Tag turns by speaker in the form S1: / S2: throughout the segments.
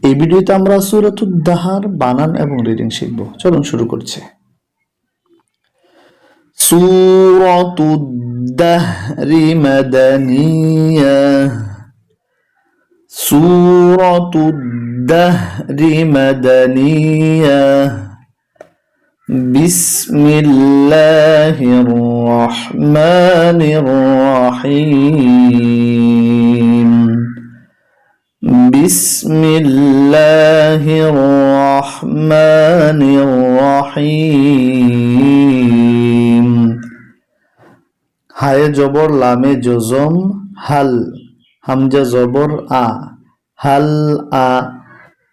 S1: এই ভিডিওতে আমরা সূরাতুদ দাহর বানান এবং রিডিং শিখব। চলুন শুরু করছি। সূরাতুদ দাহরি মাদানিয়াহ। সূরাতুদ দাহরি মাদানিয়াহ। বিসমিল্লাহির রহমানির রহিম। বিসমিল্লাহির রহমানির রহিম। হায়ে জবর লামে জজম হাল, হামজা জবর আ, হাল আ।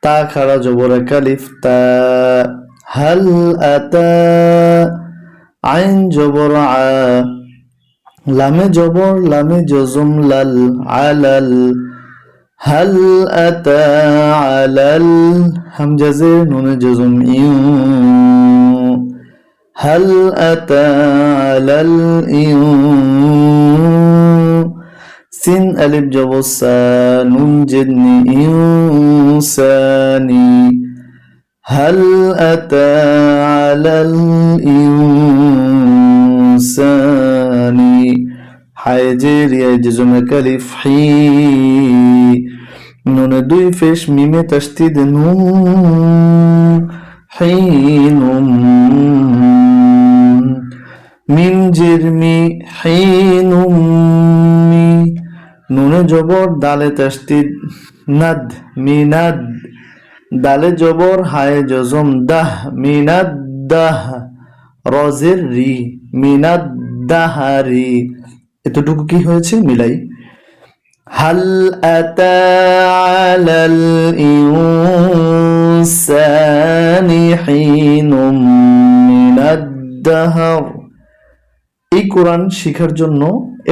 S1: তা খাড়া জবর কালিফ তা, হাল আতা। আইন জবর আ, লামে জবর লামে জজম লাল, আলাল। হাল আতা আলাল, হামজা জের নুনে জজম ইউ, হাল আতা আলাল ইউ। সিন আলিফ জবর সা, নুন জেদনি ইউসানি। হাল আতা আলাল ইনসানি। হায় জের ইয়ায় জজম কালিফ হি, নুনে দুই ফেশ মিমে তাসদিদ নু, হিনুম। মিম জের মি, হিনুম মি। নুনে জবর দালে তাসদিদ নাদ, মিনাদ। দালে জবর হায়ে জজম দাহ, মিনাদ দাহ। রজের রি, মিনাদ দাহারি। এতটুকু কি হয়েছে মিলাই। হাল আতা আলাল ইনসানি হিনুম মিনাদ দাহর। এই কোরআন শেখার জন্য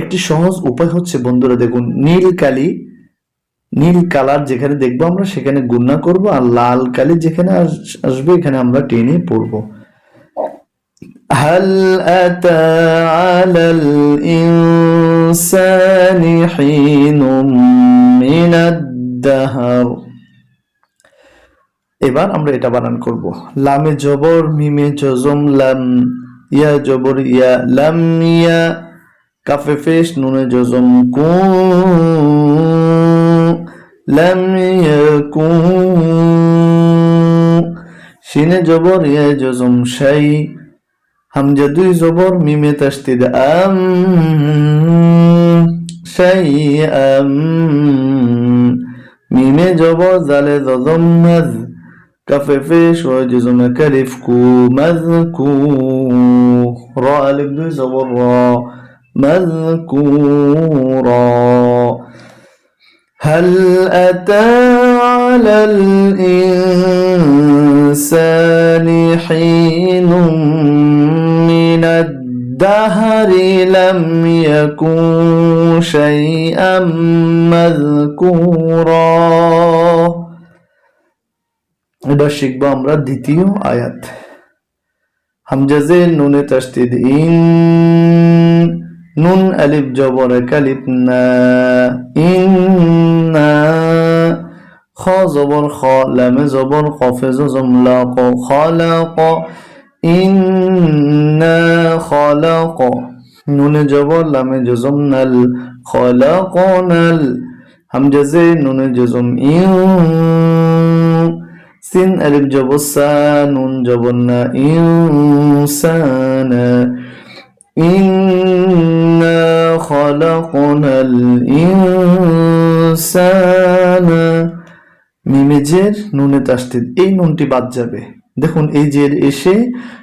S1: একটি সহজ উপায় হচ্ছে বন্ধুরা, দেখুন নীল কালি, নীল কালার যেখানে দেখবো আমরা সেখানে গুণনা করব, আর লাল কালি যেখানে আসবে এখানে আমরা টেনে পড়বো। হাল আতা আলাল ইনসানি হিনুম মিনাদ দাহর। এবার আমরা এটা বানান করব। লামে জবর মিমে জজম লাম, ইয়া জবর ইয়া, লাম ইয়া। কাফে ফেশ নুনে জজম কু, লাম ইয়াকুন। শিনে জবর ইয়া জজম শাই, হামজা দুই জবর মিমে তাসদিদ আম, শাইআম। মিমে জবর জালে জজম মাজ, কাফে ফেশ ওয়া জজম কালিফ কু, মাযকু। র আলিফ দুই জবর র, মাযকুরা। هل أتى على الإنسان حين من الدهر لم يكن شيئا مذكورا। এবার শিখবো আমরা দ্বিতীয় আয়াত। হামজা জের নুনে তাসদিদ ইন, নুন আলিফ জবর কালিফ না, ইন্না। খ জবর খ, লামে জবর কফে জজম লাক, খালাক। ইন্না খালাক। নুনে জবর লামে জজম নাল, খালাকনাল। হামজা জের নুনে জজম ইউ, সিন আলিফ জবর সা, নুন জবর না ইনসানা। ইন্না খালাকনাল ইনসানা। মিমে জের নুনে তাসদিদ, এই নুনটি বাদ যাবে। দেখুন এই জের এসে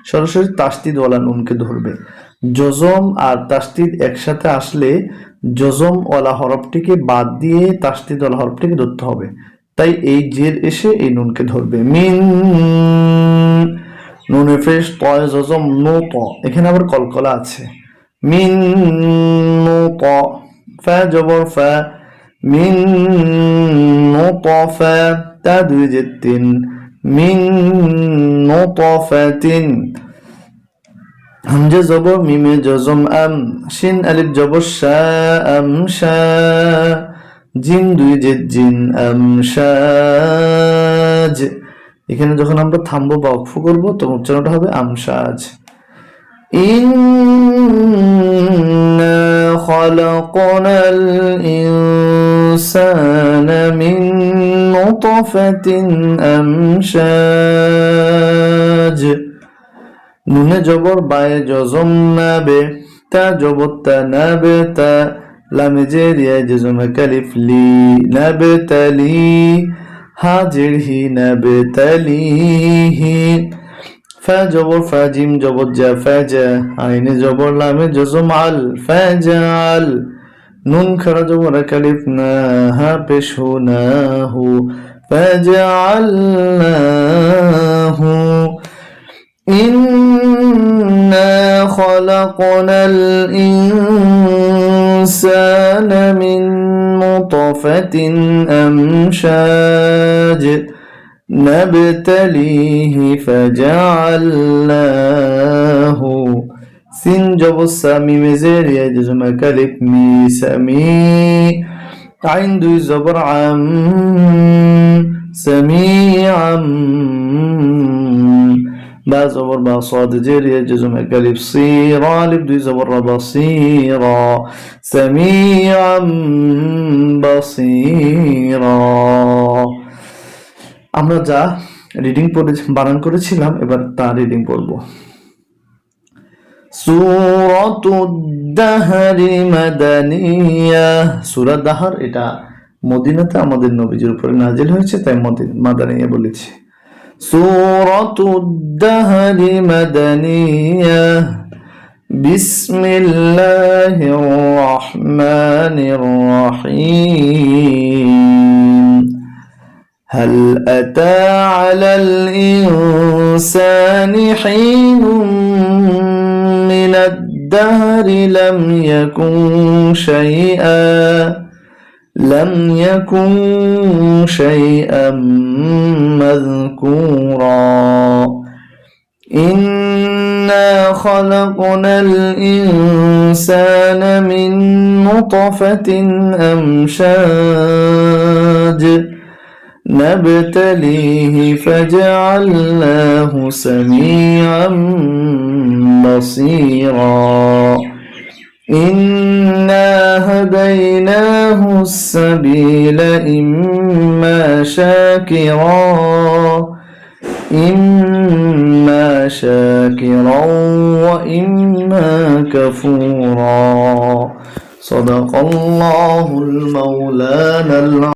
S1: সরাসরি তাসদিদ ওয়ালা নুনকে ধরবে। জজম আর তাসদিদ একসাথে আসলে জজম ওয়ালা হরফটিকে বাদ দিয়ে তাসদিদ ওয়ালা হরফটিকে ধরতে হবে। তাই এই জের এসে এই নুনকে ধরবে। মিন, নুনে ফেশ তয় জজম নো ত, এখানে আবার কলকলা আছে। মিন নো ত, ফা জবর ফা, মিন নো ত ফা। তা দুই জের তিন, মিন নো ত ফা তিন। হামজা জবর মিমে জজম আম, শিন আলিফ জবর শা, আম শা। জিন দুই জের জিন, আম শা আমশাজ। এখানে যখন আমরা থামবো বা ওয়াকফ করবো তখন উচ্চারণটা হবে আমশাজ। ইন্না খালাকনাল ইনসানা মিন নুতফাতিন আমশাজ। নুনে জবর, বায়ে জজম, নাবে, তা জবর তা, নাবে তা, লামে জের, ইয়ায় জজম, কালিফ লি, নাবে তালি, হা জের হি, নাবে তালিহি, ফা জবর ফা, জিম জবর জা, ফাজা, আইনে জবর, লামে জজম, আল, ফাজাল, নুন খাড়া জবর, কালিফ না, হা পেশ হু, না হু, ফাজালনাহু। إنا خلقنا الإنسان من نطفة أمشاج نبتليه فجعلناه سين جبر سامي مزير يجزم كلب مي سمي عين دوي زبر عم سميعا با زبر با صاد جير يجزم كلب صيرا لب دوي زبر بصيرا سميعا بصيرا। আমরা যা রিডিং পড়ে বানান করেছিলাম এবার তা রিডিং পড়বো। সূরাতুদ দাহরি মাদানিয়া। সূরা দাহর এটা মদিনাতে আমাদের নবীজির উপরে নাজিল হয়েছে, তাই মাদানিয়া বলেছি। সূরাতুদ দাহরি মাদানিয়া। বিসমিল্লাহির রহমানির রহিম। هل أتى على الإنسان حين من الدهر لم يكن شيئا مذكورا إنا خلقنا الإنسان من نطفة أمشاج نبتليه فجعلناه سميعا بصيرا إنا هديناه السبيل إما شاكرا وإما كفورا صدق الله المولانا